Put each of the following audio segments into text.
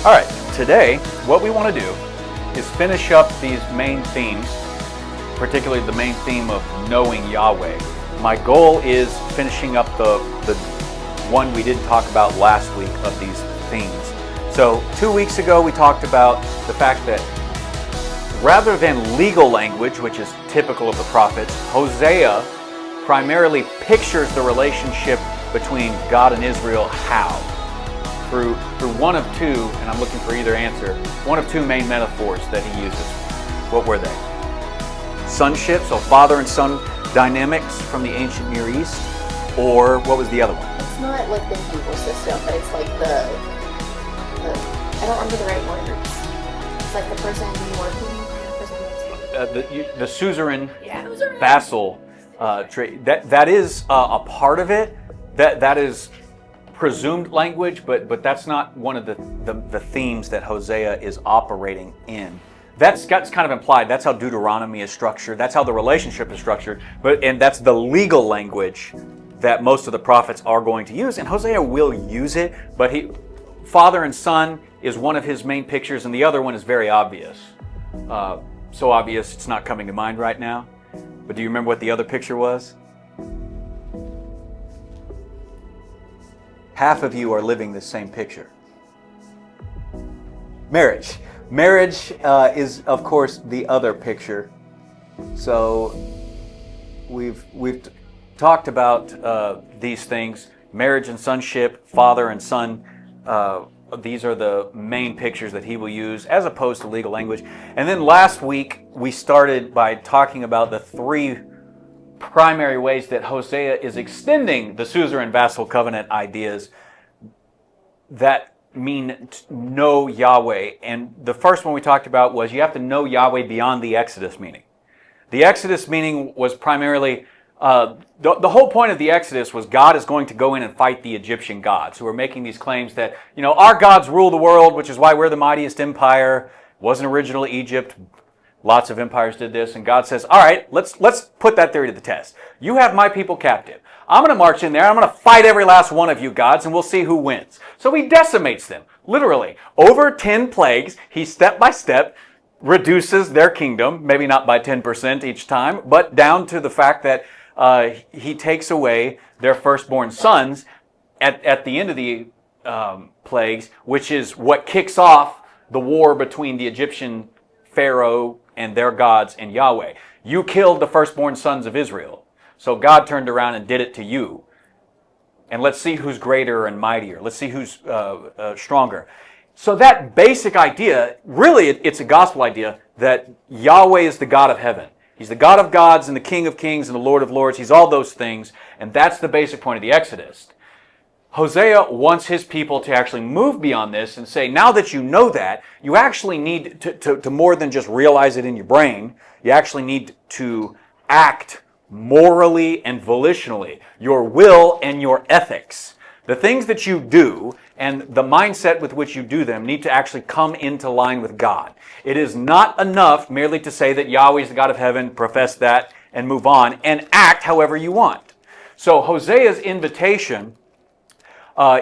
All right, today what we want to do is finish up these main themes, particularly the main theme of knowing Yahweh. My goal is finishing up the one we didn't talk about last week of these themes. So 2 weeks ago we talked about the fact that rather than legal language, which is typical of the prophets, Hosea primarily pictures the relationship between God and Israel how? Through one of two, and I'm looking for either answer, one of two main metaphors that he uses. What were they? Sonship, so father and son dynamics from the ancient Near East, or what was the other one? It's not like the Hebrew system, but it's like the I don't remember the right words. It's like the person working, the suzerain vassal trait. That is a part of it. That is presumed language, but that's not one of the themes that Hosea is operating in. That's kind of implied. That's how Deuteronomy is structured. That's how the relationship is structured. And that's the legal language that most of the prophets are going to use. And Hosea will use it, but father and son is one of his main pictures, and the other one is very obvious. So obvious it's not coming to mind right now. But do you remember what the other picture was? Half of you are living this same picture. Marriage. Marriage is, of course, the other picture. So we've talked about these things: marriage and sonship, father and son. These are the main pictures that he will use, as opposed to legal language. And then last week we started by talking about the three primary ways that Hosea is extending the suzerain vassal covenant ideas that mean know Yahweh. And the first one we talked about was you have to know Yahweh beyond the Exodus meaning. The Exodus meaning was primarily, the whole point of the Exodus was God is going to go in and fight the Egyptian gods who are making these claims that, our gods rule the world, which is why we're the mightiest empire. It wasn't originally Egypt. Lots of empires did this, and God says, all right, let's put that theory to the test. You have my people captive. I'm going to march in there, I'm going to fight every last one of you gods, and we'll see who wins. So he decimates them, literally. Over 10 plagues, he step by step reduces their kingdom, maybe not by 10% each time, but down to the fact that he takes away their firstborn sons at the end of the plagues, which is what kicks off the war between the Egyptian Pharaoh and their gods and Yahweh. You killed the firstborn sons of Israel. So God turned around and did it to you. And let's see who's greater and mightier. Let's see who's stronger. So that basic idea, really it's a gospel idea that Yahweh is the God of heaven. He's the God of gods and the King of kings and the Lord of lords. He's all those things. And that's the basic point of the Exodus. Hosea wants his people to actually move beyond this and say, now that you know that, you actually need to more than just realize it in your brain. You actually need to act morally and volitionally. Your will and your ethics. The things that you do and the mindset with which you do them need to actually come into line with God. It is not enough merely to say that Yahweh is the God of heaven, profess that, and move on, and act however you want. So Hosea's invitation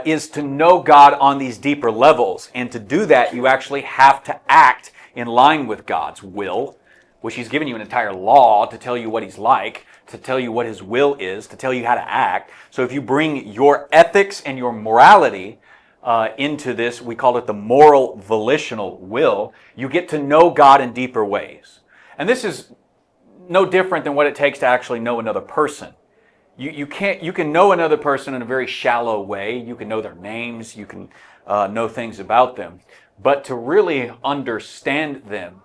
is to know God on these deeper levels. And to do that, you actually have to act in line with God's will, which he's given you an entire law to tell you what he's like, to tell you what his will is, to tell you how to act. So if you bring your ethics and your morality into this, we call it the moral volitional will, you get to know God in deeper ways. And this is no different than what it takes to actually know another person. You can know another person in a very shallow way. You can know their names. You can know things about them. But to really understand them,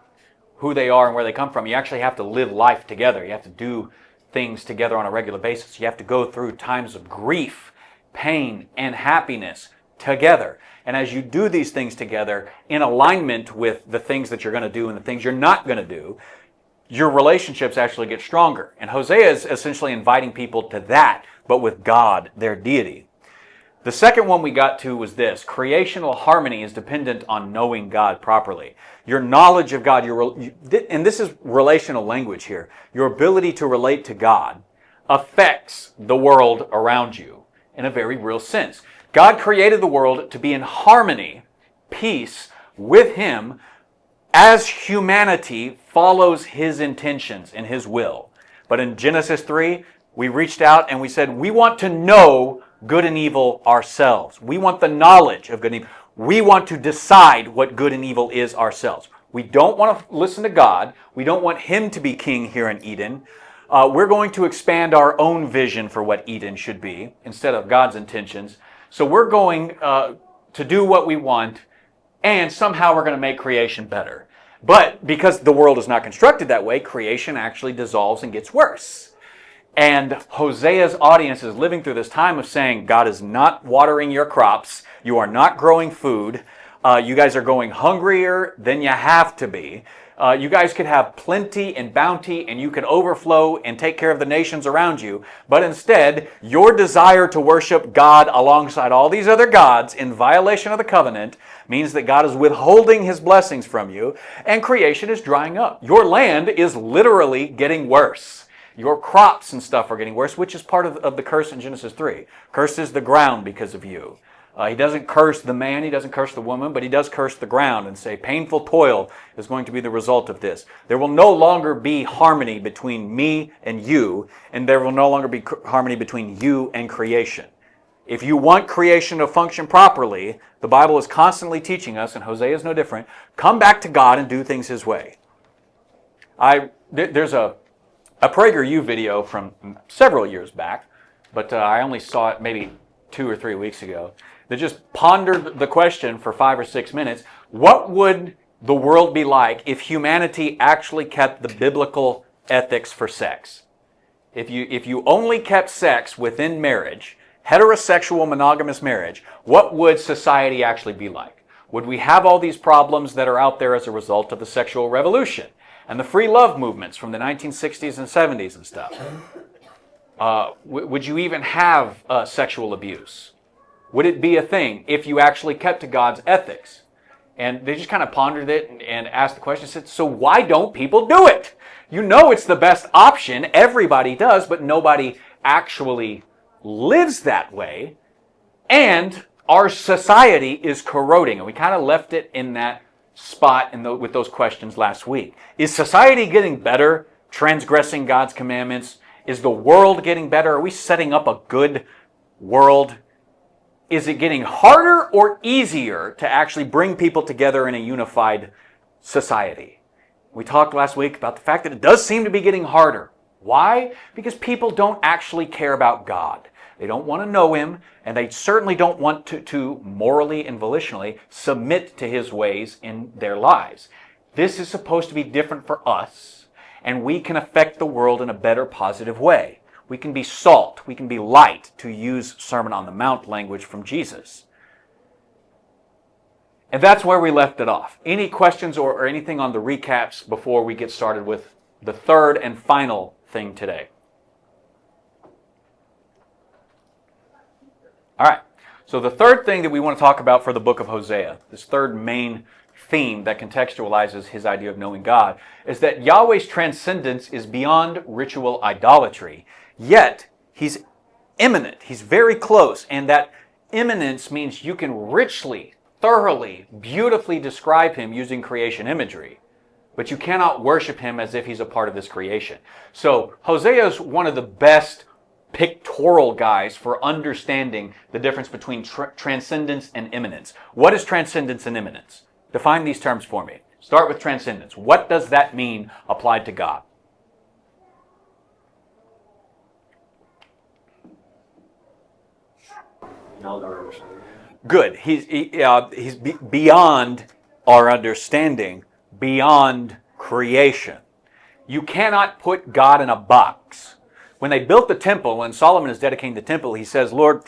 who they are and where they come from, you actually have to live life together. You have to do things together on a regular basis. You have to go through times of grief, pain, and happiness together. And as you do these things together in alignment with the things that you're going to do and the things you're not going to do, your relationships actually get stronger. And Hosea is essentially inviting people to that, but with God, their deity. The second one we got to was this: creational harmony is dependent on knowing God properly. Your knowledge of God, and this is relational language here, your ability to relate to God affects the world around you in a very real sense. God created the world to be in harmony peace with him as humanity follows his intentions and his will. But in Genesis 3, we reached out and we said, we want to know good and evil ourselves. We want the knowledge of good and evil. We want to decide what good and evil is ourselves. We don't want to listen to God. We don't want him to be king here in Eden. We're going to expand our own vision for what Eden should be instead of God's intentions. So we're going to do what we want, and somehow we're going to make creation better. But because the world is not constructed that way, creation actually dissolves and gets worse. And Hosea's audience is living through this time of saying, God is not watering your crops. You are not growing food. You guys are going hungrier than you have to be. You guys could have plenty and bounty, and you could overflow and take care of the nations around you. But instead, your desire to worship God alongside all these other gods in violation of the covenant means that God is withholding his blessings from you, and creation is drying up. Your land is literally getting worse. Your crops and stuff are getting worse, which is part of the curse in Genesis 3. Cursed is the ground because of you. He doesn't curse the man, he doesn't curse the woman, but he does curse the ground and say painful toil is going to be the result of this. There will no longer be harmony between me and you, and there will no longer be harmony between you and creation. If you want creation to function properly, the Bible is constantly teaching us, and Hosea is no different, come back to God and do things his way. There's a PragerU video from several years back, but I only saw it maybe 2 or 3 weeks ago, that just pondered the question for 5 or 6 minutes, what would the world be like if humanity actually kept the biblical ethics for sex? If you only kept sex within marriage, heterosexual monogamous marriage, what would society actually be like? Would we have all these problems that are out there as a result of the sexual revolution and the free love movements from the 1960s and 70s and stuff? Would you even have sexual abuse? Would it be a thing if you actually kept to God's ethics? And they just kind of pondered it and asked the question, said, so why don't people do it? You know it's the best option. Everybody does, but nobody actually lives that way. And our society is corroding. And we kind of left it in that spot with those questions last week. Is society getting better, transgressing God's commandments? Is the world getting better? Are we setting up a good world? Is it getting harder or easier to actually bring people together in a unified society? We talked last week about the fact that it does seem to be getting harder. Why? Because people don't actually care about God. They don't want to know him, and they certainly don't want to morally and volitionally submit to his ways in their lives. This is supposed to be different for us, and we can affect the world in a better, positive way. We can be salt. We can be light, to use Sermon on the Mount language from Jesus. And that's where we left it off. Any questions or anything on the recaps before we get started with the third and final thing today? All right. So the third thing that we want to talk about for the book of Hosea, this third main theme that contextualizes his idea of knowing God, is that Yahweh's transcendence is beyond ritual idolatry. Yet, he's immanent. He's very close. And that immanence means you can richly, thoroughly, beautifully describe him using creation imagery. But you cannot worship him as if he's a part of this creation. So Hosea is one of the best pictorial guys for understanding the difference between transcendence and immanence. What is transcendence and immanence? Define these terms for me. Start with transcendence. What does that mean applied to God? Good. He's beyond our understanding, beyond creation. You cannot put God in a box. When they built the temple, when Solomon is dedicating the temple, he says, Lord,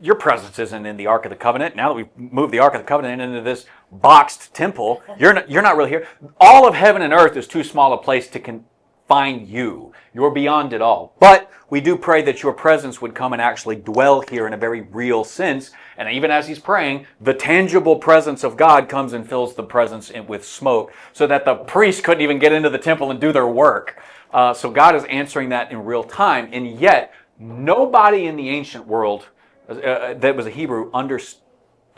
your presence isn't in the Ark of the Covenant. Now that we've moved the Ark of the Covenant into this boxed temple, you're not really here. All of heaven and earth is too small a place to confine you. You're beyond it all. But we do pray that your presence would come and actually dwell here in a very real sense. And even as he's praying, the tangible presence of God comes and fills the presence with smoke so that the priests couldn't even get into the temple and do their work. So God is answering that in real time. And yet, nobody in the ancient world that was a Hebrew understood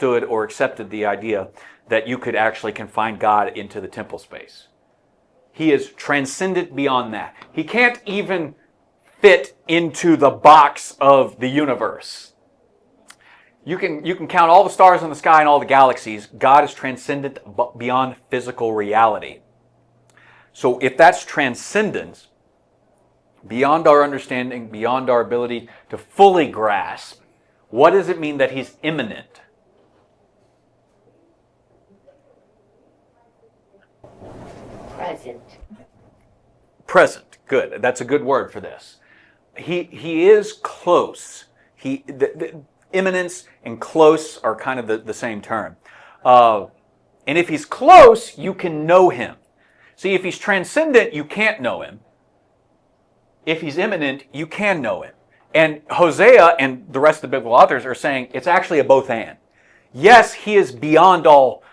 understood or accepted the idea that you could actually confine God into the temple space. He is transcendent beyond that. He can't even fit into the box of the universe. You can count all the stars in the sky and all the galaxies. God is transcendent beyond physical reality. So if that's transcendence, beyond our understanding, beyond our ability to fully grasp, what does it mean that He's immanent? Present. Present. Good. That's a good word for this. He is close. The immanence and close are kind of the same term. And if He's close, you can know Him. See, if He's transcendent, you can't know Him. If He's immanent, you can know Him. And Hosea and the rest of the biblical authors are saying it's actually a both and. Yes, He is beyond all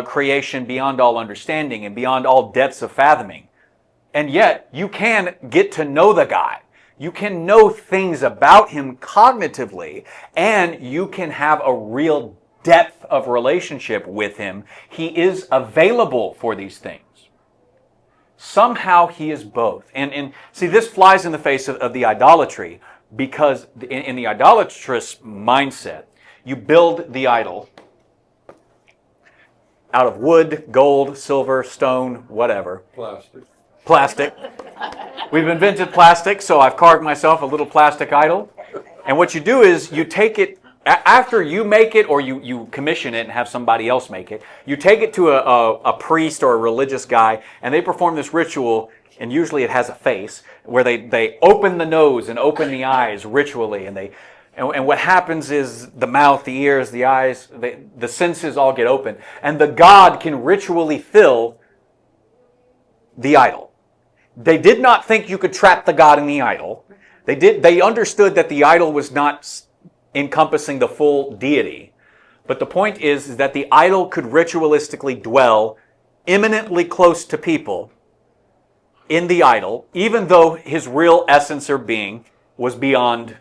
creation, beyond all understanding, and beyond all depths of fathoming. And yet, you can get to know the guy. You can know things about Him cognitively, and you can have a real depth of relationship with Him. He is available for these things. Somehow He is both. And see, this flies in the face of the idolatry, because in the idolatrous mindset, you build the idol out of wood, gold, silver, stone, whatever. Plastic. We've invented plastic, so I've carved myself a little plastic idol. And what you do is you take it, after you make it or you commission it and have somebody else make it, you take it to a priest or a religious guy, and they perform this ritual, and usually it has a face, where they open the nose and open the eyes ritually, and what happens is the mouth, the ears, the eyes, the senses all get open, and the god can ritually fill the idol. They did not think you could trap the god in the idol. They understood that the idol was not encompassing the full deity. But the point is that the idol could ritualistically dwell imminently close to people in the idol, even though his real essence or being was beyond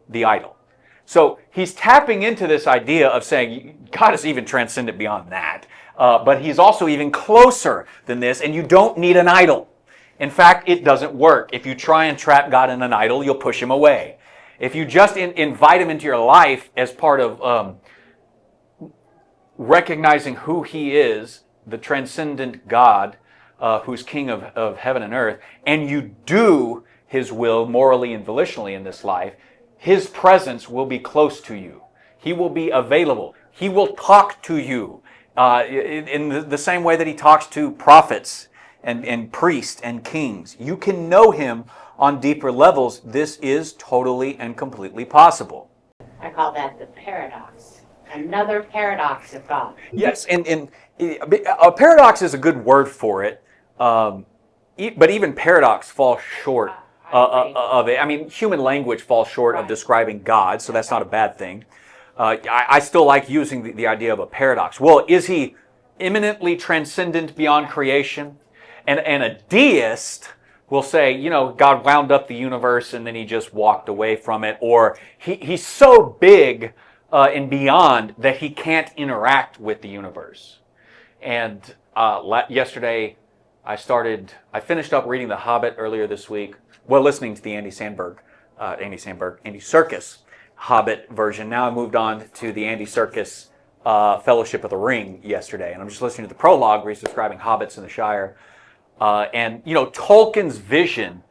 the idol. So he's tapping into this idea of saying God is even transcendent beyond that. But He's also even closer than this, and you don't need an idol. In fact, it doesn't work. If you try and trap God in an idol, you'll push Him away. If you just invite Him into your life as part of recognizing who He is, the transcendent God, who's King of heaven and earth, and you do His will morally and volitionally in this life, His presence will be close to you. He will be available. He will talk to you in the same way that He talks to prophets and priests and kings. You can know Him on deeper levels. This is totally and completely possible. I call that the paradox. Another paradox of God. Yes, and a paradox is a good word for it, but even paradox falls short of it. I mean, human language falls short of describing God, so that's not a bad thing. I still like using the idea of a paradox. Well, is He imminently transcendent beyond creation? And a deist will say, God wound up the universe and then He just walked away from it. Or He's so big and beyond that He can't interact with the universe. And yesterday I finished up reading The Hobbit earlier this week. Well, listening to the Andy Serkis Hobbit version. Now I moved on to the Andy Serkis Fellowship of the Ring yesterday. And I'm just listening to the prologue where he's describing hobbits in the Shire. And Tolkien's vision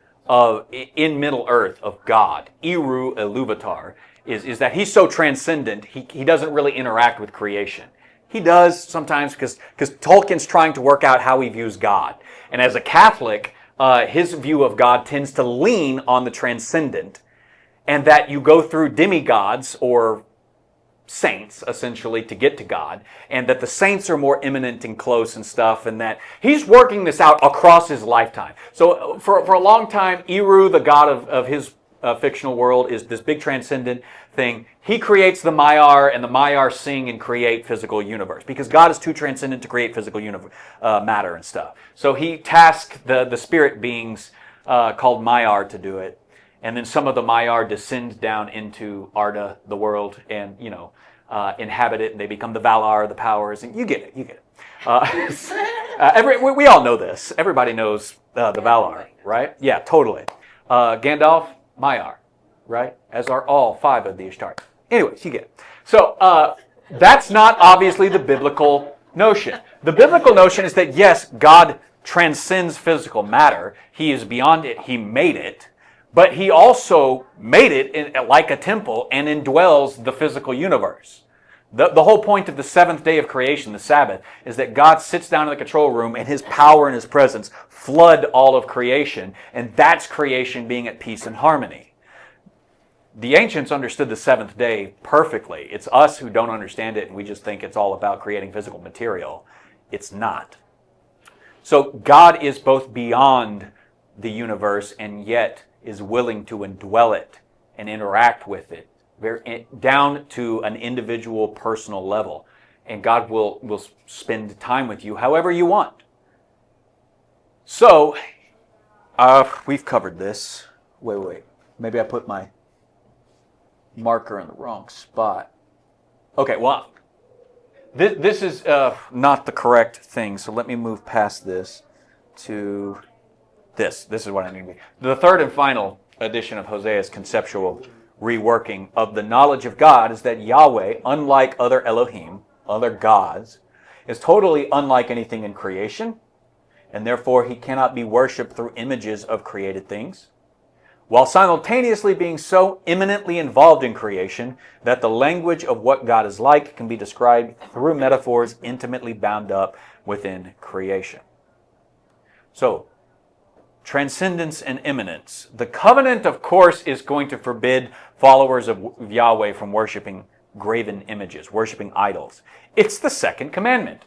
in Middle Earth of God, Eru Ilúvatar, is that He's so transcendent, he doesn't really interact with creation. He does sometimes because Tolkien's trying to work out how he views God. And as a Catholic, his view of God tends to lean on the transcendent, and that you go through demigods or saints, essentially, to get to God, and that the saints are more imminent and close and stuff, and that He's working this out across His lifetime. So for a long time, Eru, the god of his fictional world, is this big transcendent thing. He creates the Maiar, and the Maiar sing and create physical universe, because God is too transcendent to create physical matter and stuff. So He tasked the spirit beings called Maiar to do it. And then some of the Maiar descend down into Arda, the world, and inhabit it, and they become the Valar, the powers, and you get it, you get it. We all know this. Everybody knows the Valar, right? Yeah, totally. Gandalf, Maiar, right? As are all 5 of the Ishtari. Anyways, you get it. So that's not obviously the biblical notion. The biblical notion is that, yes, God transcends physical matter. He is beyond it. He made it. But he also made it like a temple and indwells the physical universe. The whole point of the 7th day of creation, the Sabbath, is that God sits down in the control room and his power and his presence flood all of creation. And that's creation being at peace and harmony. The ancients understood the 7th day perfectly. It's us who don't understand it, and we just think it's all about creating physical material. It's not. So God is both beyond the universe and yet is willing to indwell it and interact with it down to an individual personal level. And God will spend time with you however you want. So, we've covered this. Wait. Maybe I put my marker in the wrong spot. Okay, well, this is not the correct thing, so let me move past this to this. This is what I need to be. The third and final edition of Hosea's conceptual reworking of the knowledge of God is that Yahweh, unlike other Elohim, other gods, is totally unlike anything in creation, and therefore he cannot be worshipped through images of created things, while simultaneously being so imminently involved in creation that the language of what God is like can be described through metaphors intimately bound up within creation. So, transcendence and immanence. The covenant, of course, is going to forbid followers of Yahweh from worshiping graven images, worshiping idols. It's the 2nd commandment.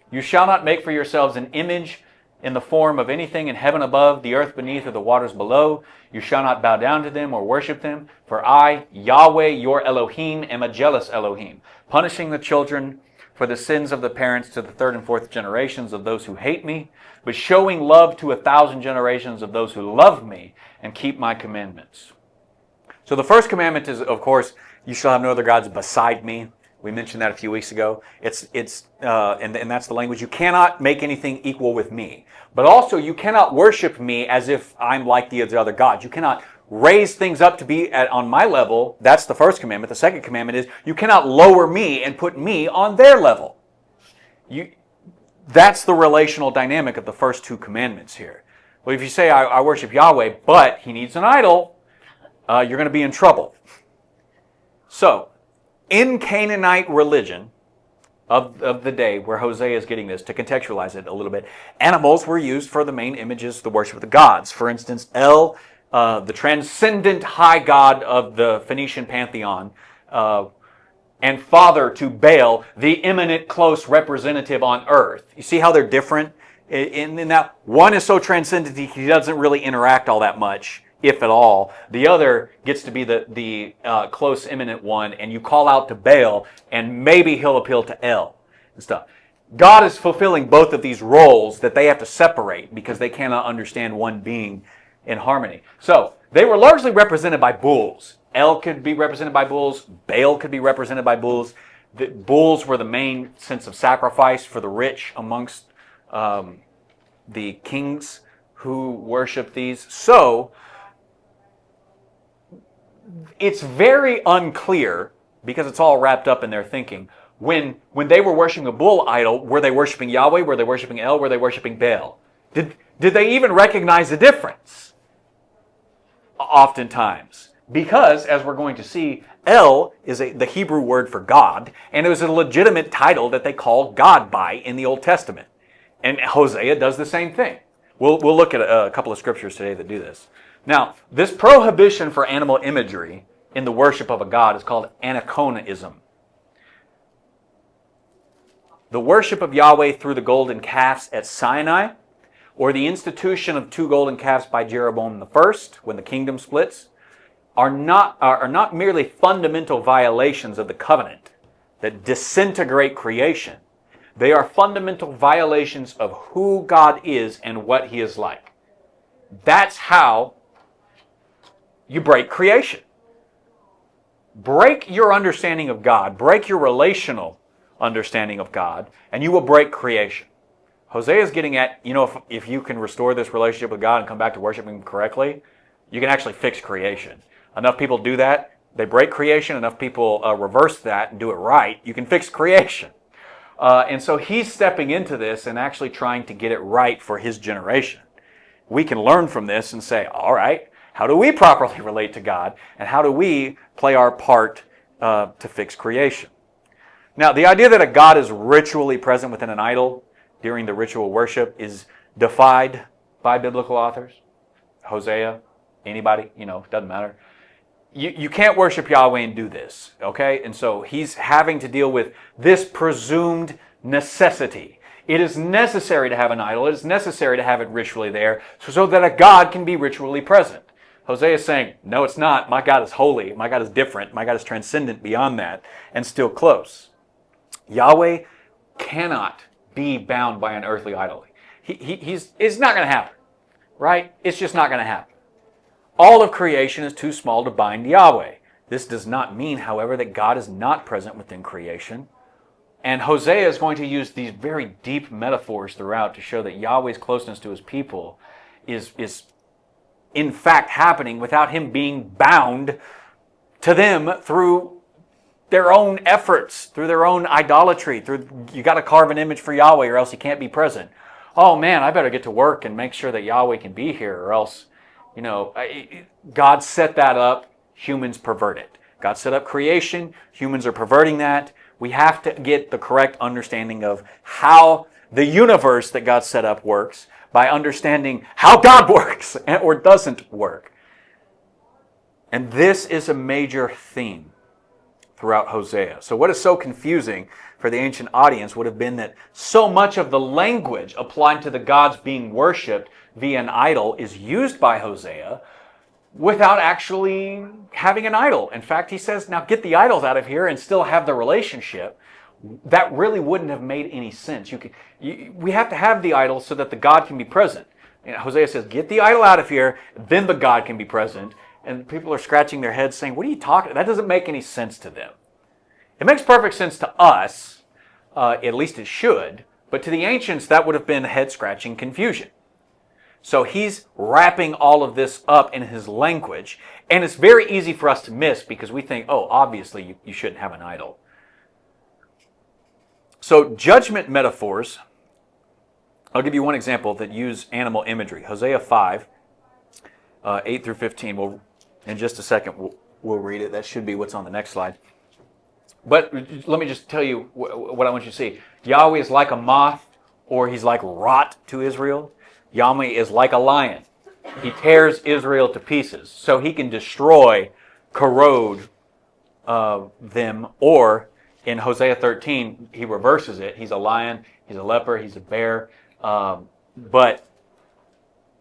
You shall not make for yourselves an image in the form of anything in heaven above, the earth beneath, or the waters below. You shall not bow down to them or worship them. For I, Yahweh, your Elohim, am a jealous Elohim, punishing the children for the sins of the parents to the 3rd and 4th generations of those who hate me, but showing love to 1,000 generations of those who love me and keep my commandments. So the first commandment is, of course, you shall have no other gods beside me. We mentioned that a few weeks ago. And that's the language. You cannot make anything equal with me. But also, you cannot worship me as if I'm like the other gods. You cannot raise things up to be on my level. That's the first commandment. The second commandment is you cannot lower me and put me on their level. That's the relational dynamic of the first 2 commandments here. Well, if you say, I worship Yahweh, but he needs an idol, you're going to be in trouble. So, in Canaanite religion of the day where Hosea is getting this, to contextualize it a little bit, animals were used for the main images, the worship of the gods. For instance, El, the transcendent high god of the Phoenician pantheon, and father to Baal, the immanent close representative on earth. You see how they're different? In that one is so transcendent he doesn't really interact all that much, if at all. The other gets to be the close immanent one, and you call out to Baal, and maybe he'll appeal to El and stuff. God is fulfilling both of these roles that they have to separate because they cannot understand one being in harmony. So, they were largely represented by bulls. El could be represented by bulls. Baal could be represented by bulls. The bulls were the main sense of sacrifice for the rich amongst the kings who worship these. So, it's very unclear, because it's all wrapped up in their thinking, when they were worshiping a bull idol, were they worshiping Yahweh? Were they worshiping El? Were they worshiping Baal? Did they even recognize the difference? Oftentimes. Because, as we're going to see, El is the Hebrew word for God, and it was a legitimate title that they called God by in the Old Testament. And Hosea does the same thing. We'll look at a couple of scriptures today that do this. Now, this prohibition for animal imagery in the worship of a god is called aniconism. The worship of Yahweh through the golden calves at Sinai, or the institution of 2 golden calves by Jeroboam I when the kingdom splits, are not merely fundamental violations of the covenant that disintegrate creation. They are fundamental violations of who God is and what he is like. That's how you break creation. break your understanding of God, break your relational understanding of God, and you will break creation. Hosea is getting at, if you can restore this relationship with God and come back to worshiping Him correctly, you can actually fix creation. Enough people do that, they break creation. Enough people reverse that and do it right, you can fix creation. And so he's stepping into this and actually trying to get it right for his generation. We can learn from this and say, all right, how do we properly relate to God? And how do we play our part to fix creation? Now, the idea that a God is ritually present within an idol during the ritual worship is defied by biblical authors. Hosea, anybody, doesn't matter. You can't worship Yahweh and do this, okay? And so he's having to deal with this presumed necessity. It is necessary to have an idol. It is necessary to have it ritually there so that a God can be ritually present. Hosea is saying, no, it's not. My God is holy. My God is different. My God is transcendent beyond that and still close. Yahweh cannot be bound by an earthly idol. It's not going to happen, right? It's just not going to happen. All of creation is too small to bind Yahweh. This does not mean, however, that God is not present within creation. And Hosea is going to use these very deep metaphors throughout to show that Yahweh's closeness to His people is in fact happening without Him being bound to them through their own efforts, through their own idolatry, you got to carve an image for Yahweh or else He can't be present. Oh man, I better get to work and make sure that Yahweh can be here or else, God set that up, humans pervert it. God set up creation, humans are perverting that. We have to get the correct understanding of how the universe that God set up works by understanding how God works or doesn't work. And this is a major theme throughout Hosea. So what is so confusing for the ancient audience would have been that so much of the language applied to the gods being worshipped via an idol is used by Hosea without actually having an idol. In fact, he says, now get the idols out of here and still have the relationship. That really wouldn't have made any sense. We have to have the idol so that the God can be present. Hosea says, get the idol out of here, then the God can be present. And people are scratching their heads saying, what are you talking about? That doesn't make any sense to them. It makes perfect sense to us, at least it should, but to the ancients that would have been head-scratching confusion. So he's wrapping all of this up in his language, and it's very easy for us to miss because we think, oh, obviously you shouldn't have an idol. So judgment metaphors, I'll give you one example that use animal imagery. Hosea 5, 8 through 15. In just a second, we'll read it. That should be what's on the next slide. But let me just tell you what I want you to see. Yahweh is like a moth, or He's like rot to Israel. Yahweh is like a lion. He tears Israel to pieces. So He can destroy, corrode them. Or in Hosea 13, He reverses it. He's a lion, He's a leper, He's a bear. But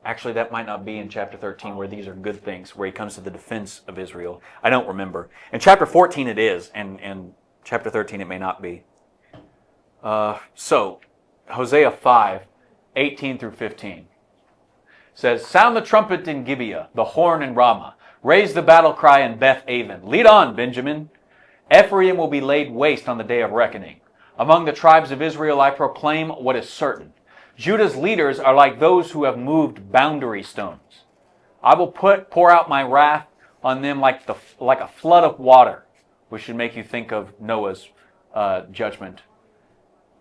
actually, that might not be in chapter 13 where these are good things, where He comes to the defense of Israel. I don't remember. In chapter 14 it is, and chapter 13 it may not be. So, Hosea 5, 18 through 15 says, sound the trumpet in Gibeah, the horn in Ramah. Raise the battle cry in Beth Aven. Lead on, Benjamin. Ephraim will be laid waste on the day of reckoning. Among the tribes of Israel I proclaim what is certain. Judah's leaders are like those who have moved boundary stones. I will pour out my wrath on them like a flood of water, which should make you think of Noah's judgment.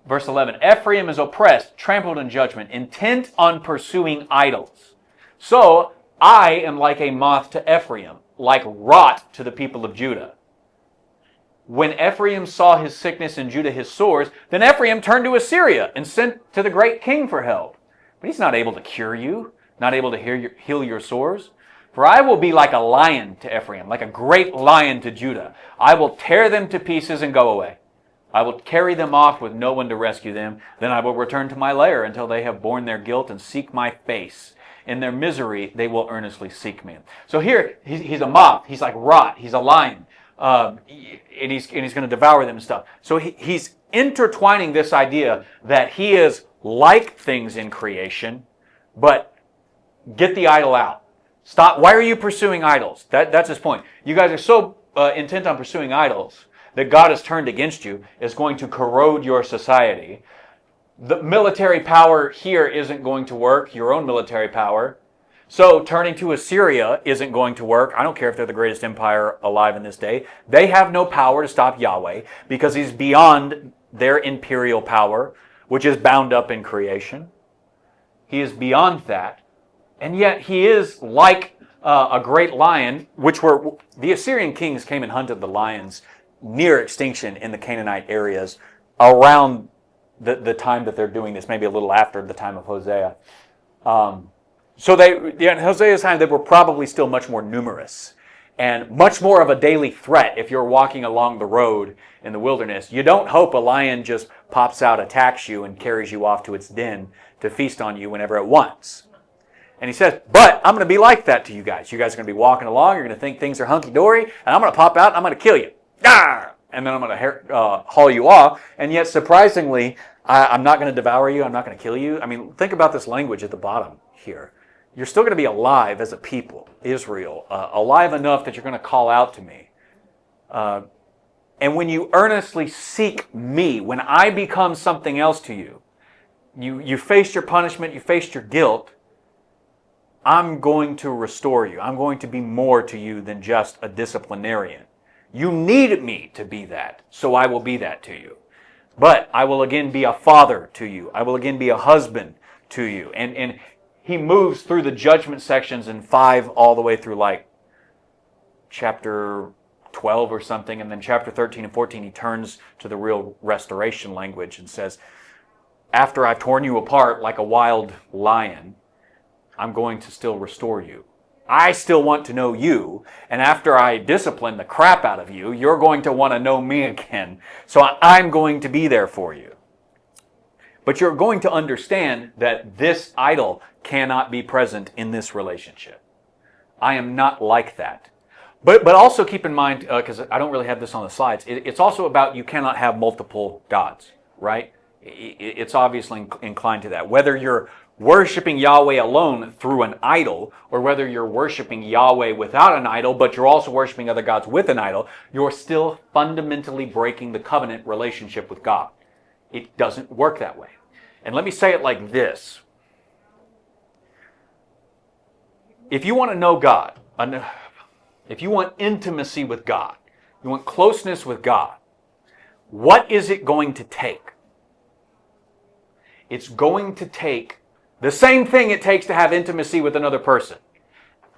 Verse 11, Ephraim is oppressed, trampled in judgment, intent on pursuing idols. So I am like a moth to Ephraim, like rot to the people of Judah. When Ephraim saw his sickness and Judah his sores, then Ephraim turned to Assyria and sent to the great king for help. But he's not able to cure you, not able to heal your sores. For I will be like a lion to Ephraim, like a great lion to Judah. I will tear them to pieces and go away. I will carry them off with no one to rescue them. Then I will return to my lair until they have borne their guilt and seek my face. In their misery, they will earnestly seek me. So here, he's a moth. He's like rot. He's a lion. And he's going to devour them and stuff. So he's intertwining this idea that he is like things in creation, but get the idol out. Stop. Why are you pursuing idols? That's his point. You guys are so intent on pursuing idols that God has turned against you is going to corrode your society. The military power here isn't going to work, your own military power. So turning to Assyria isn't going to work. I don't care if they're the greatest empire alive in this day. They have no power to stop Yahweh because he's beyond their imperial power, which is bound up in creation. He is beyond that. And yet he is like a great lion, which were the Assyrian kings came and hunted the lions near extinction in the Canaanite areas around the time that they're doing this, maybe a little after the time of Hosea. So in Hosea's time, they were probably still much more numerous and much more of a daily threat if you're walking along the road in the wilderness. You don't hope a lion just pops out, attacks you, and carries you off to its den to feast on you whenever it wants. And he says, but I'm going to be like that to you guys. You guys are going to be walking along. You're going to think things are hunky-dory, and I'm going to pop out and I'm going to kill you. Ah! And then I'm going to haul you off. And yet, surprisingly, I'm not going to devour you. I'm not going to kill you. I mean, think about this language at the bottom here. You're still going to be alive as a people, Israel, alive enough that you're going to call out to me. And when you earnestly seek me, when I become something else to you, you faced your punishment, you faced your guilt, I'm going to restore you. I'm going to be more to you than just a disciplinarian. You need me to be that, so I will be that to you. But I will again be a father to you. I will again be a husband to you. And he moves through the judgment sections in 5 all the way through like chapter 12 or something. And then chapter 13 and 14, he turns to the real restoration language and says, after I've torn you apart like a wild lion, I'm going to still restore you. I still want to know you, and after I discipline the crap out of you, you're going to want to know me again. So I'm going to be there for you. But you're going to understand that this idol cannot be present in this relationship. I am not like that. But also keep in mind, because I don't really have this on the slides, it's also about you cannot have multiple gods, right? It's obviously inclined to that. Whether you're worshiping Yahweh alone through an idol, or whether you're worshiping Yahweh without an idol, but you're also worshiping other gods with an idol, you're still fundamentally breaking the covenant relationship with God. It doesn't work that way. And let me say it like this. If you want to know God, if you want intimacy with God, you want closeness with God, what is it going to take? It's going to take the same thing it takes to have intimacy with another person.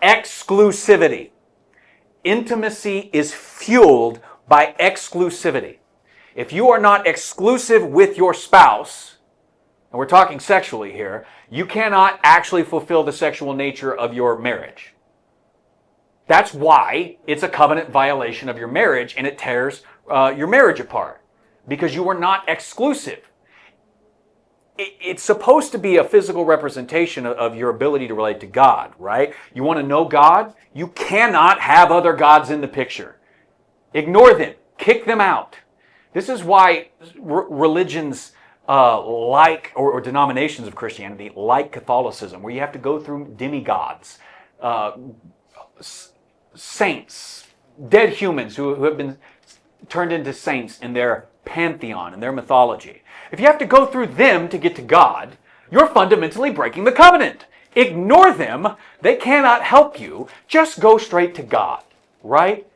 Exclusivity. Intimacy is fueled by exclusivity. If you are not exclusive with your spouse, and we're talking sexually here, you cannot actually fulfill the sexual nature of your marriage. That's why it's a covenant violation of your marriage, and it tears your marriage apart, because you are not exclusive. It's supposed to be a physical representation of your ability to relate to God, right? You want to know God? You cannot have other gods in the picture. Ignore them. Kick them out. This is why religions or denominations of Christianity like Catholicism, where you have to go through demigods, saints, dead humans who have been turned into saints in their pantheon, in their mythology. If you have to go through them to get to God, you're fundamentally breaking the covenant. Ignore them. They cannot help you. Just go straight to God, right?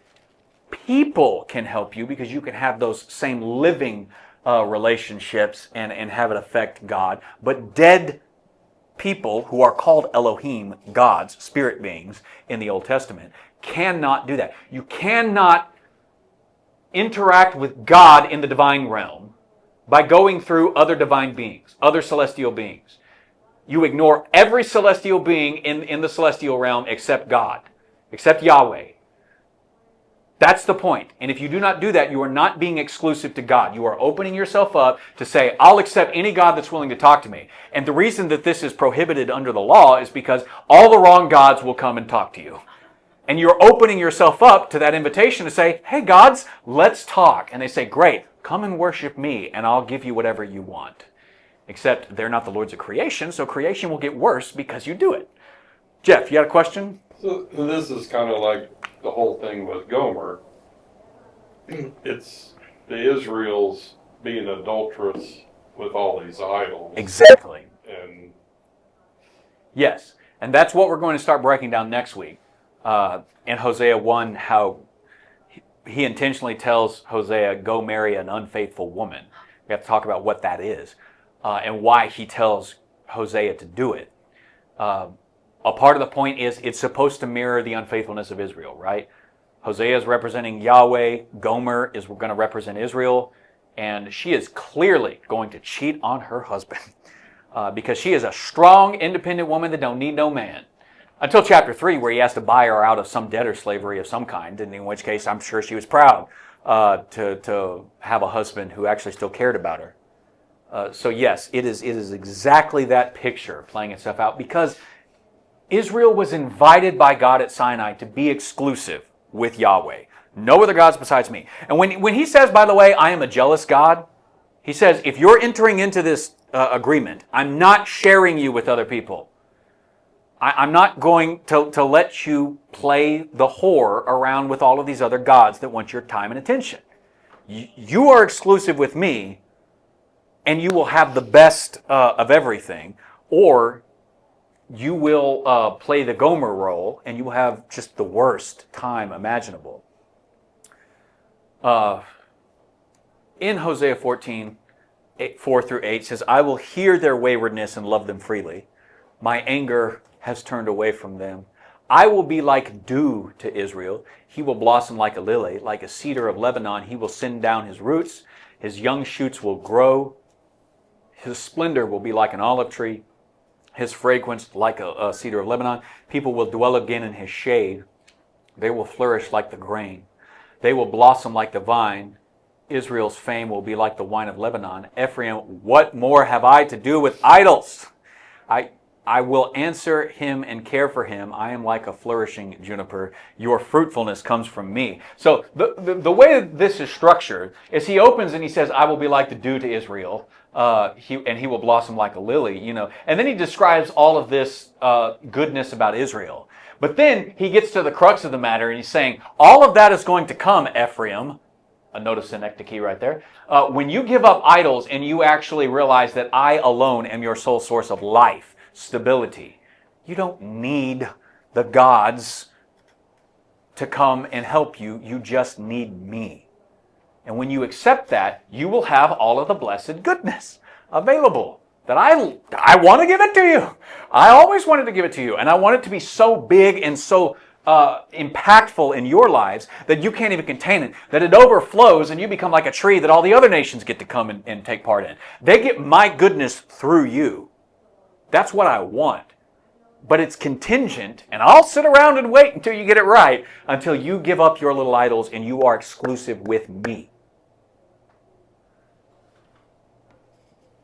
People can help you because you can have those same living relationships and have it affect God. But dead people who are called Elohim, gods, spirit beings in the Old Testament, cannot do that. You cannot interact with God in the divine realm by going through other divine beings, other celestial beings. You ignore every celestial being in the celestial realm except God, except Yahweh. That's the point. And if you do not do that, you are not being exclusive to God. You are opening yourself up to say, I'll accept any God that's willing to talk to me. And the reason that this is prohibited under the law is because all the wrong gods will come and talk to you. And you're opening yourself up to that invitation to say, hey, gods, let's talk. And they say, great, come and worship me, and I'll give you whatever you want. Except they're not the lords of creation, so creation will get worse because you do it. Jeff, you got a question? So this is kind of like the whole thing with Gomer. it's the Israel's being adulterous with all these idols. Exactly. And Yes. And that's what we're going to start breaking down next week. In Hosea 1, how he intentionally tells Hosea, go marry an unfaithful woman. We have to talk about what that is and why he tells Hosea to do it. A part of the point is it's supposed to mirror the unfaithfulness of Israel, right? Hosea is representing Yahweh. Gomer is going to represent Israel. And she is clearly going to cheat on her husband because she is a strong, independent woman that don't need no man. Until chapter 3, where he has to buy her out of some debtor slavery of some kind, and in which case I'm sure she was proud to have a husband who actually still cared about her. So yes, it is exactly that picture playing itself out because Israel was invited by God at Sinai to be exclusive with Yahweh. No other gods besides me. And when he says, by the way, I am a jealous God, he says, if you're entering into this agreement, I'm not sharing you with other people. I'm not going to let you play the whore around with all of these other gods that want your time and attention. You are exclusive with me, and you will have the best of everything, or you will play the Gomer role, and you will have just the worst time imaginable. In Hosea 14, 4 through 8 says, I will hear their waywardness and love them freely. My anger has turned away from them. I will be like dew to Israel. He will blossom like a lily, like a cedar of Lebanon. He will send down his roots. His young shoots will grow. His splendor will be like an olive tree. His fragrance like a cedar of Lebanon. People will dwell again in his shade. They will flourish like the grain. They will blossom like the vine. Israel's fame will be like the wine of Lebanon. Ephraim, what more have I to do with idols? I will answer him and care for him. I am like a flourishing juniper. Your fruitfulness comes from me. So the way this is structured is he opens and he says, I will be like the dew to Israel. He will blossom like a lily, And then he describes all of this goodness about Israel. But then he gets to the crux of the matter and he's saying, all of that is going to come, Ephraim. Notice synecdoche right there. When you give up idols and you actually realize that I alone am your sole source of life, stability. You don't need the gods to come and help you. You just need me. And when you accept that, you will have all of the blessed goodness available that I want to give it to you. I always wanted to give it to you. And I want it to be so big and so impactful in your lives that you can't even contain it, that it overflows and you become like a tree that all the other nations get to come and take part in. They get my goodness through you. That's what I want. But it's contingent, and I'll sit around and wait until you get it right, until you give up your little idols and you are exclusive with me.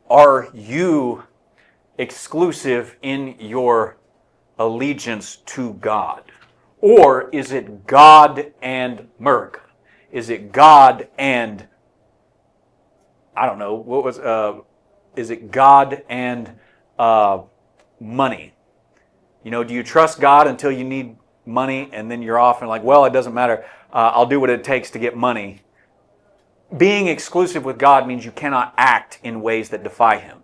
Are you exclusive in your allegiance to God? Or is it God and Merc? Is it God and, I don't know, is it God and money? Do you trust God until you need money and then you're off and like, well, it doesn't matter. I'll do what it takes to get money. Being exclusive with God means you cannot act in ways that defy Him.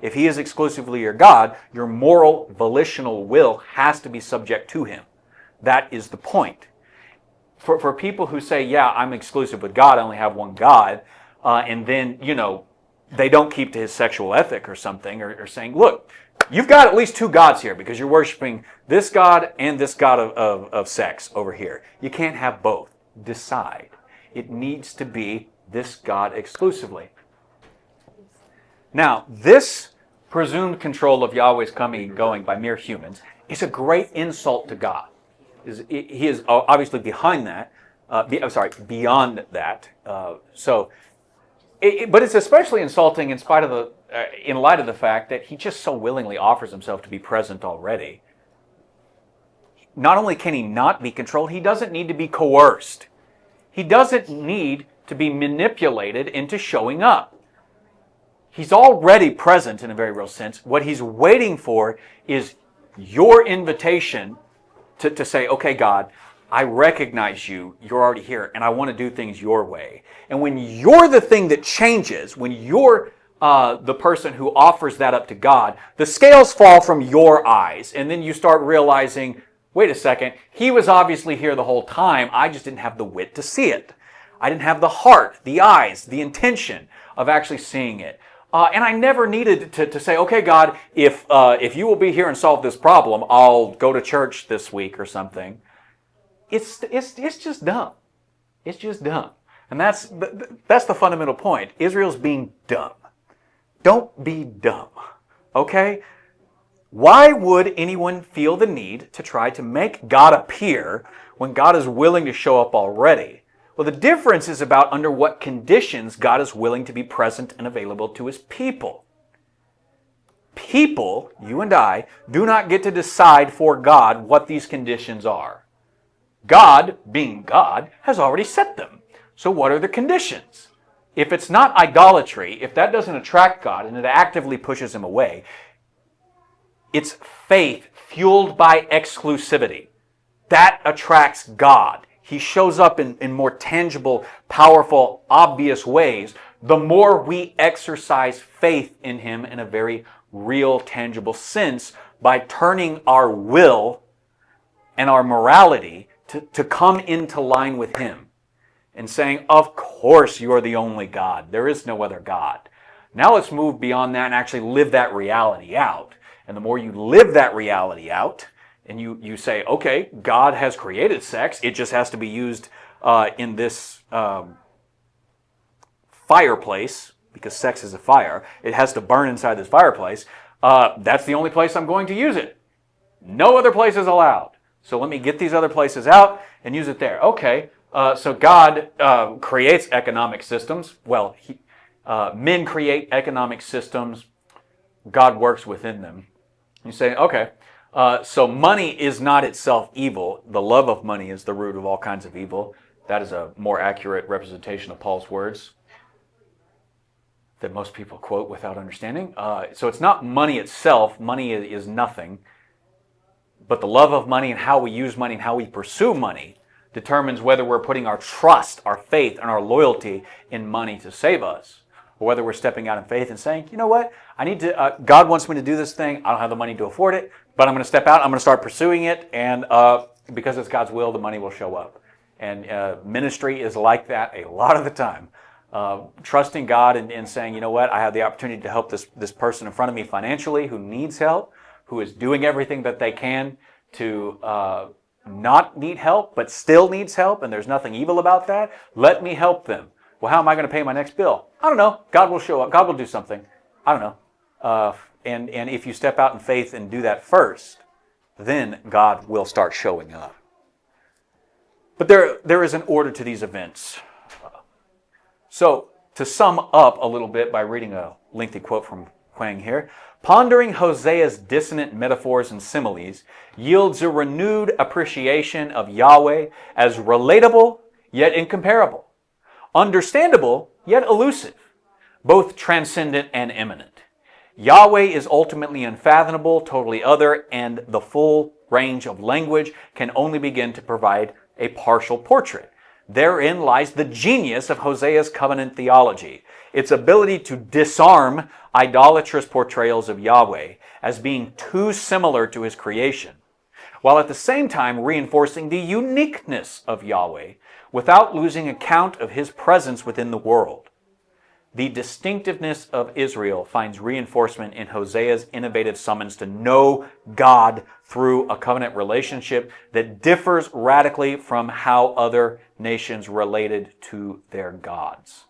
If He is exclusively your God, your moral, volitional will has to be subject to Him. That is the point. For people who say, yeah, I'm exclusive with God, I only have one God, and then, they don't keep to His sexual ethic or something, or saying, look, you've got at least two gods here because you're worshiping this God and this God of sex over here. You can't have both. Decide. It needs to be this God exclusively. Now, this presumed control of Yahweh's coming and going by mere humans is a great insult to God. He is obviously behind that. Beyond that. But it's especially insulting in light of the fact that He just so willingly offers Himself to be present already. Not only can He not be controlled, He doesn't need to be coerced. He doesn't need to be manipulated into showing up. He's already present in a very real sense. What He's waiting for is your invitation to say, okay, God, I recognize you, you're already here, and I want to do things your way. And when you're the thing that changes, when you're the person who offers that up to God, the scales fall from your eyes, and then you start realizing, wait a second, he was obviously here the whole time, I just didn't have the wit to see it. I didn't have the heart, the eyes, the intention of actually seeing it. And I never needed to say, okay, God, if you will be here and solve this problem, I'll go to church this week or something. It's just dumb. It's just dumb. And that's the fundamental point. Israel's being dumb. Don't be dumb, okay? Why would anyone feel the need to try to make God appear when God is willing to show up already? Well, the difference is about under what conditions God is willing to be present and available to His people. People, you and I, do not get to decide for God what these conditions are. God, being God, has already set them. So what are the conditions? If it's not idolatry, if that doesn't attract God and it actively pushes Him away, it's faith fueled by exclusivity. That attracts God. He shows up in more tangible, powerful, obvious ways the more we exercise faith in Him in a very real, tangible sense by turning our will and our morality to come into line with Him and saying, of course you are the only God. There is no other God. Now let's move beyond that and actually live that reality out. And the more you live that reality out, and you say, okay, God has created sex, it just has to be used in this fireplace, because sex is a fire. It has to burn inside this fireplace. That's the only place I'm going to use it. No other place is allowed. So let me get these other places out and use it there. Okay, so God creates economic systems. Well, men create economic systems. God works within them. You say, okay, so money is not itself evil. The love of money is the root of all kinds of evil. That is a more accurate representation of Paul's words that most people quote without understanding. So it's not money itself. Money is nothing. But the love of money and how we use money and how we pursue money determines whether we're putting our trust, our faith, and our loyalty in money to save us, or whether we're stepping out in faith and saying, you know what, I need to. God wants me to do this thing. I don't have the money to afford it, but I'm going to step out. I'm going to start pursuing it, and because it's God's will, the money will show up. And ministry is like that a lot of the time. Trusting God and saying, you know what, I have the opportunity to help this person in front of me financially who needs help, who is doing everything that they can to not need help, but still needs help, and there's nothing evil about that. Let me help them. Well, how am I going to pay my next bill? I don't know. God will show up. God will do something. I don't know. And if you step out in faith and do that first, then God will start showing up. But there is an order to these events. So to sum up a little bit by reading a lengthy quote from Huang here, pondering Hosea's dissonant metaphors and similes yields a renewed appreciation of Yahweh as relatable yet incomparable, understandable yet elusive, both transcendent and immanent. Yahweh is ultimately unfathomable, totally other, and the full range of language can only begin to provide a partial portrait. Therein lies the genius of Hosea's covenant theology, its ability to disarm idolatrous portrayals of Yahweh as being too similar to His creation, while at the same time reinforcing the uniqueness of Yahweh without losing account of His presence within the world. The distinctiveness of Israel finds reinforcement in Hosea's innovative summons to know God through a covenant relationship that differs radically from how other nations related to their gods.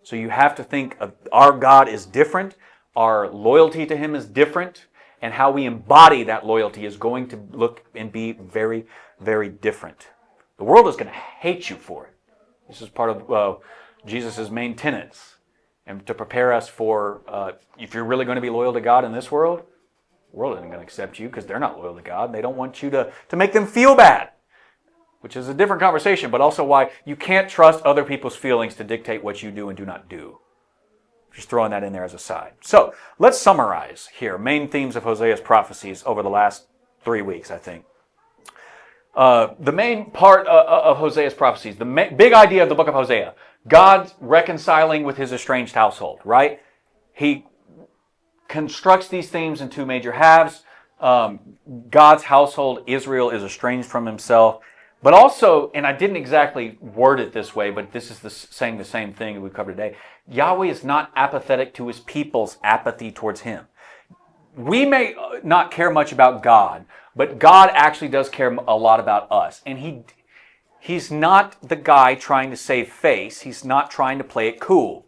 So you have to think of our God is different, our loyalty to Him is different, and how we embody that loyalty is going to look and be very, very different. The world is going to hate you for it. This is part of Jesus' main tenets. And to prepare us for, if you're really going to be loyal to God in this world, the world isn't going to accept you because they're not loyal to God. They don't want you to make them feel bad, which is a different conversation, but also why you can't trust other people's feelings to dictate what you do and do not do. Just throwing that in there as a side. So let's summarize here main themes of Hosea's prophecies over the last 3 weeks, I think. The main part of Hosea's prophecies, the big idea of the book of Hosea, God reconciling with his estranged household, right? He constructs these themes in two major halves. God's household, Israel, is estranged from himself. But also, and I didn't exactly word it this way, but this is saying the same thing we covered today, Yahweh is not apathetic to his people's apathy towards him. We may not care much about God, but God actually does care a lot about us. And he's not the guy trying to save face. He's not trying to play it cool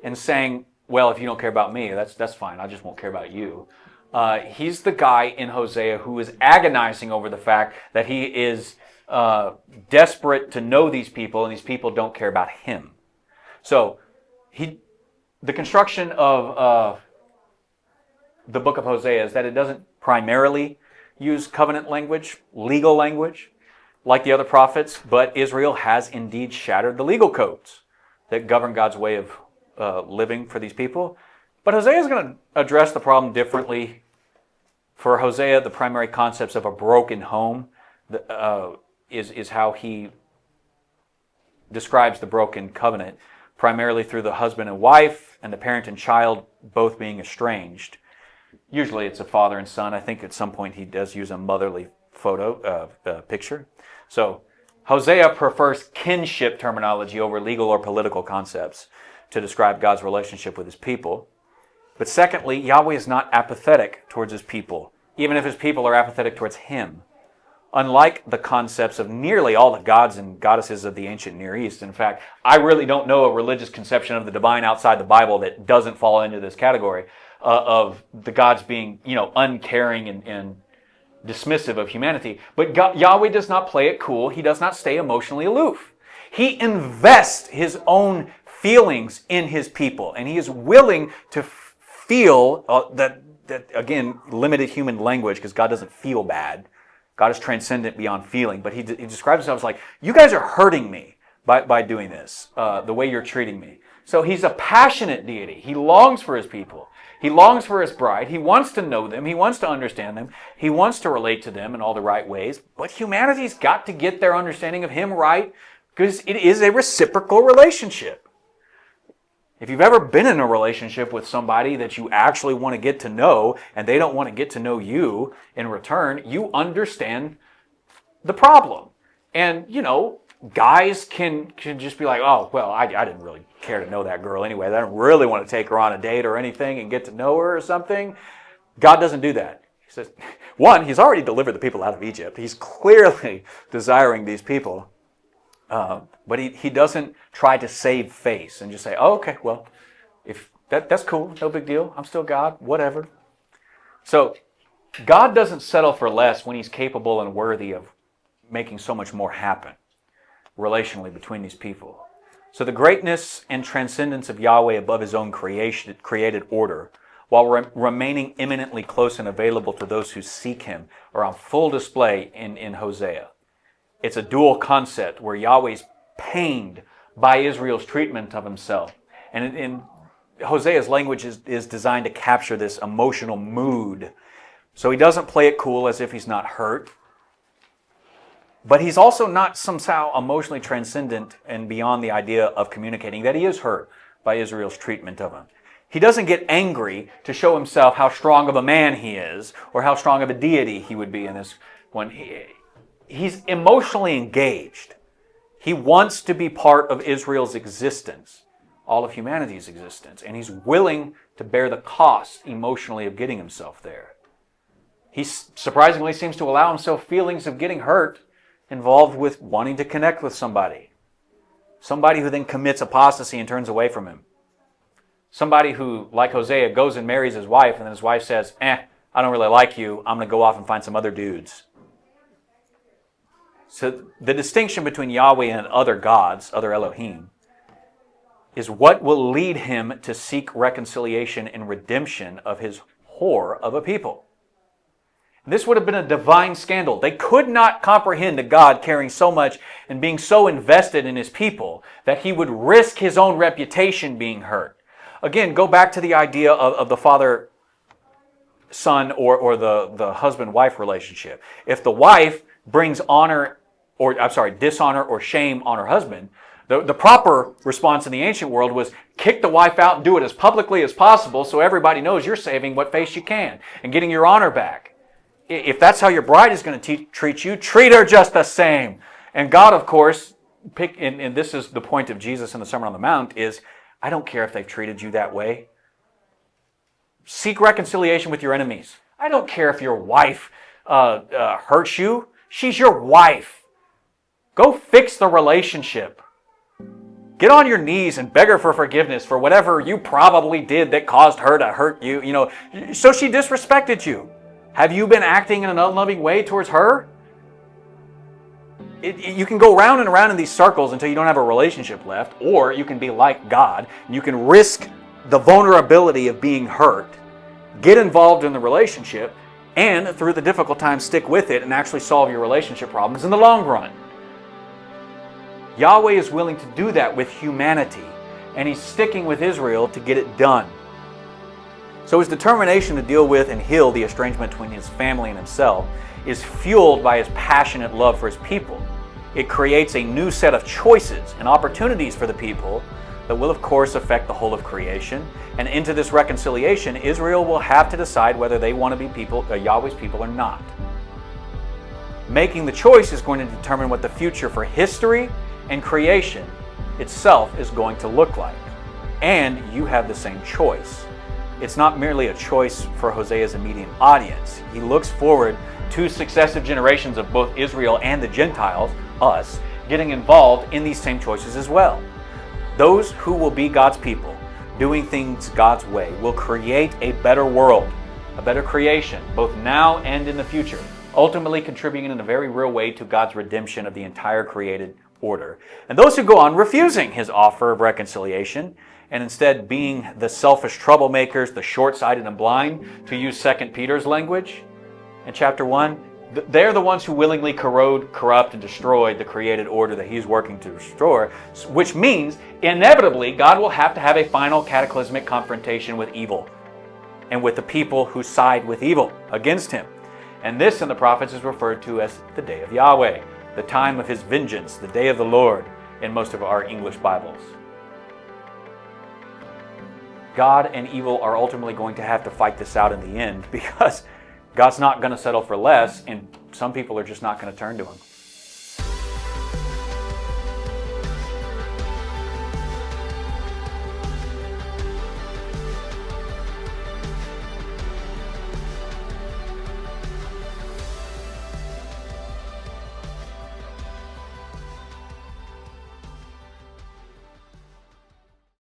and saying, well, if you don't care about me, that's fine. I just won't care about you. He's the guy in Hosea who is agonizing over the fact that he is desperate to know these people, and these people don't care about him. So the construction of the book of Hosea is that it doesn't primarily use covenant language, legal language, like the other prophets, but Israel has indeed shattered the legal codes that govern God's way of living for these people. But Hosea is going to address the problem differently. For Hosea, the primary concepts of a broken home is how he describes the broken covenant, primarily through the husband and wife and the parent and child both being estranged. Usually it's a father and son. I think at some point he does use a motherly picture. So Hosea prefers kinship terminology over legal or political concepts to describe God's relationship with his people. But secondly, Yahweh is not apathetic towards his people, even if his people are apathetic towards him. Unlike the concepts of nearly all the gods and goddesses of the ancient Near East. In fact, I really don't know a religious conception of the divine outside the Bible that doesn't fall into this category of the gods being, uncaring and dismissive of humanity. But Yahweh does not play it cool. He does not stay emotionally aloof. He invests his own feelings in his people, and he is willing to feel that again, limited human language, because God doesn't feel bad. God is transcendent beyond feeling, but he describes himself as like, you guys are hurting me by doing this, the way you're treating me. So he's a passionate deity. He longs for his people. He longs for his bride. He wants to know them. He wants to understand them. He wants to relate to them in all the right ways. But humanity's got to get their understanding of him right, because it is a reciprocal relationship. If you've ever been in a relationship with somebody that you actually want to get to know, and they don't want to get to know you in return, you understand the problem. And, guys can just be like, oh, well, I didn't really care to know that girl anyway. I don't really want to take her on a date or anything and get to know her or something. God doesn't do that. He says, one, he's already delivered the people out of Egypt. He's clearly desiring these people. But he doesn't try to save face and just say, oh, okay, well, if that's cool, no big deal. I'm still God, whatever. So God doesn't settle for less when he's capable and worthy of making so much more happen relationally between these people. So the greatness and transcendence of Yahweh above his own created order, while remaining eminently close and available to those who seek him, are on full display in Hosea. It's a dual concept where Yahweh's pained by Israel's treatment of himself. And in Hosea's language is designed to capture this emotional mood. So he doesn't play it cool as if he's not hurt. But he's also not somehow emotionally transcendent and beyond the idea of communicating that he is hurt by Israel's treatment of him. He doesn't get angry to show himself how strong of a man he is or how strong of a deity he would be in this one. He's emotionally engaged. He wants to be part of Israel's existence, all of humanity's existence, and he's willing to bear the cost emotionally of getting himself there. He surprisingly seems to allow himself feelings of getting hurt involved with wanting to connect with somebody. Somebody who then commits apostasy and turns away from him. Somebody who, like Hosea, goes and marries his wife, and then his wife says, I don't really like you. I'm going to go off and find some other dudes. So the distinction between Yahweh and other gods, other Elohim, is what will lead him to seek reconciliation and redemption of his whore of a people. This would have been a divine scandal. They could not comprehend a God caring so much and being so invested in his people that he would risk his own reputation being hurt. Again, go back to the idea of the father son or the husband-wife relationship. If the wife brings dishonor or shame on her husband, the proper response in the ancient world was kick the wife out and do it as publicly as possible so everybody knows you're saving what face you can and getting your honor back. If that's how your bride is going to treat you, treat her just the same. And God, of course, and this is the point of Jesus in the Sermon on the Mount, is I don't care if they've treated you that way. Seek reconciliation with your enemies. I don't care if your wife hurts you. She's your wife. Go fix the relationship. Get on your knees and beg her for forgiveness for whatever you probably did that caused her to hurt you. So she disrespected you. Have you been acting in an unloving way towards her? You can go round and around in these circles until you don't have a relationship left, or you can be like God, and you can risk the vulnerability of being hurt, get involved in the relationship, and through the difficult times stick with it and actually solve your relationship problems in the long run. Yahweh is willing to do that with humanity, and He's sticking with Israel to get it done. So His determination to deal with and heal the estrangement between His family and Himself is fueled by His passionate love for His people. It creates a new set of choices and opportunities for the people that will, of course, affect the whole of creation. And into this reconciliation, Israel will have to decide whether they want to be Yahweh's people or not. Making the choice is going to determine what the future for history and creation itself is going to look like. And you have the same choice. It's not merely a choice for Hosea's immediate audience. He looks forward to successive generations of both Israel and the Gentiles, us, getting involved in these same choices as well. Those who will be God's people, doing things God's way, will create a better world, a better creation, both now and in the future, ultimately contributing in a very real way to God's redemption of the entire created order. And those who go on refusing His offer of reconciliation, and instead being the selfish troublemakers, the short-sighted and blind, to use 2 Peter's language in chapter 1, they're the ones who willingly corrode, corrupt, and destroy the created order that He's working to restore, which means inevitably God will have to have a final cataclysmic confrontation with evil and with the people who side with evil against Him. And this in the prophets is referred to as the day of Yahweh, the time of His vengeance, the day of the Lord in most of our English Bibles. God and evil are ultimately going to have to fight this out in the end, because God's not going to settle for less, and some people are just not going to turn to Him.